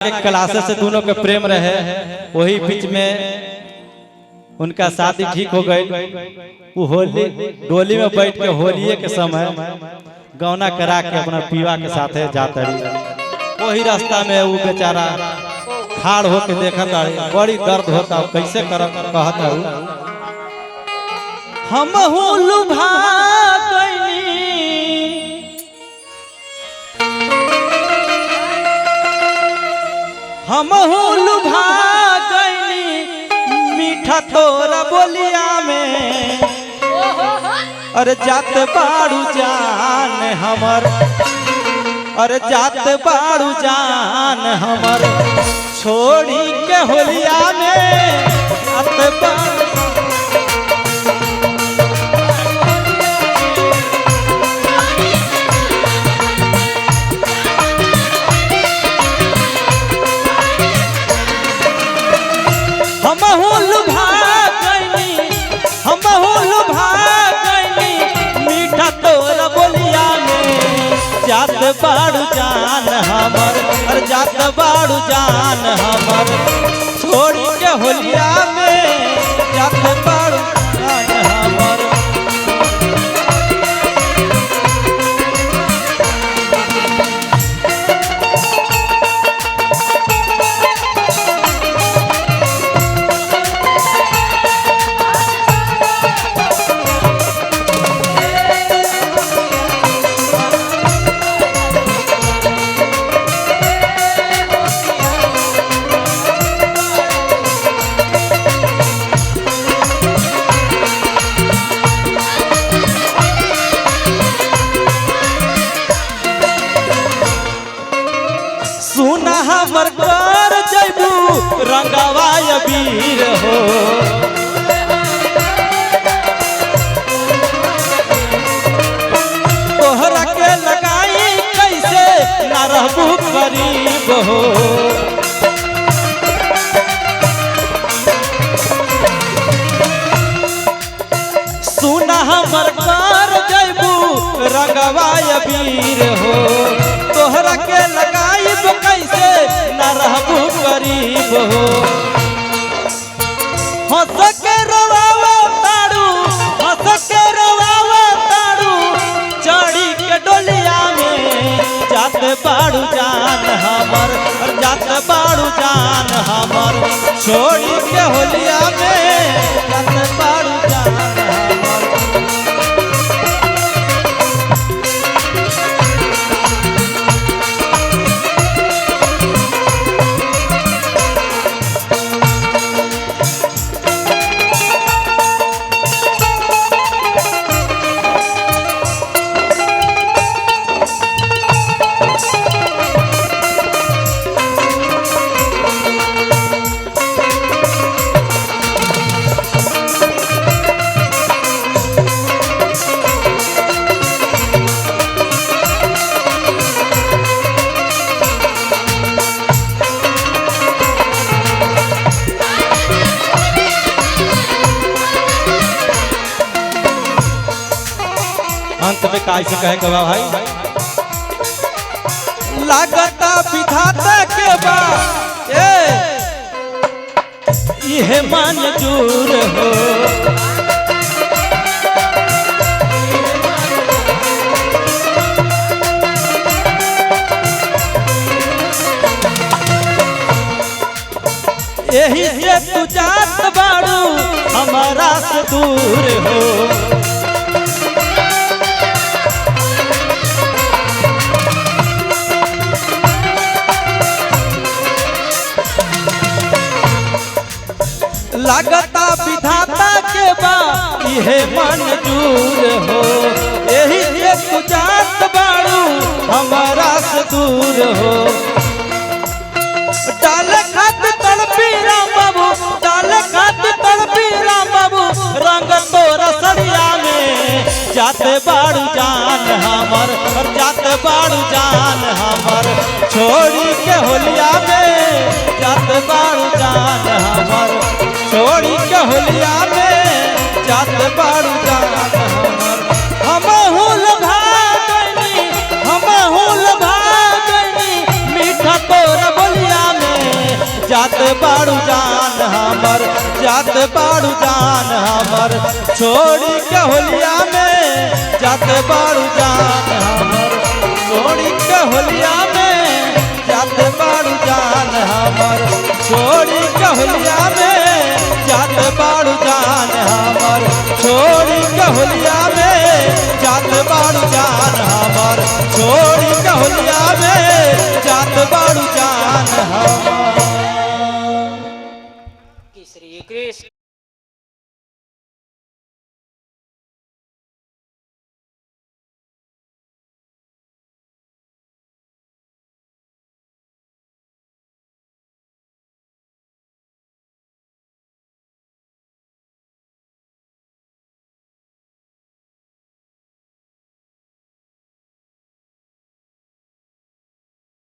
के क्लासे से दोनों के प्रेम रहे, वही बीच में उनका शादी ठीक हो गई। वो होली डोली में बैठ के होलिये के समय गौना करा के अपना पीवा के साथ जाता रही। वही रास्ता में वो बेचारा खाड़ होके देखा था, बड़ी दर्द होता, कैसे कर कहता हम लुभा हम लुभा गईनी मीठा तोरा बोलिया में। अरे जात बाड़ू जान हमर, अरे जात बाड़ू जान हमर छोड़ी के होलिया में। जात बाड़ू जान हमर, अरे जात बाड़ू जान हमर छोड़ी के होलिया में। जात बाड़ू जान हमर हमर कर जैबू रंगवा अबीर हो। तोहरा के लगाई कैसे ना रहबू गरीब हो। सुना हमर कर जैबू रंगवा अबीर हो। तोहरा के लगाई कैसे न रहबू गरीब हो। हंस के रोवावा ताड़ू, हंस के रोवावा ताड़ू चढ़ी के डोलिया में। जात बाड़ू जान हमर, जात बाड़ू जान हमर छोड़ी के होलिया में। जात बाड़ू जान हमर अंत में काय से कहे गवा भाई, लागता विधाता के बा ये मंजूर हो। यही से तू जात बाड़ू हमारा से दूर हो। लागता विधाता के बा ये मंजूर हो। यही से जात बाड़ू हमारा से दूर हो। डाल खात तड़पी राम बाबू, डाल खात तड़पी राम बाबू रंग तोरा सड़िया में। जात बाड़ू जान हमर, जात बाड़ू जान हमर छोड़ी के होलिया में। जात बाड़ू जान हमर छोड़ी के होलिया में। जात बाड़ू जान हमर हम लुभा गईनी, हम लुभा गईनी मीठा तोरा बोलिया जात बाड़ू जान हमर, जात बाड़ू जान हमर, छोड़ी के होलिया में जात बाड़ू जान हमर, छोड़ी के होलिया में जात बाड़ू जान हमर, छोड़ी के होलिया में जात बाड़ू जान हमर, छोड़ी के होलिया में जात बाड़ू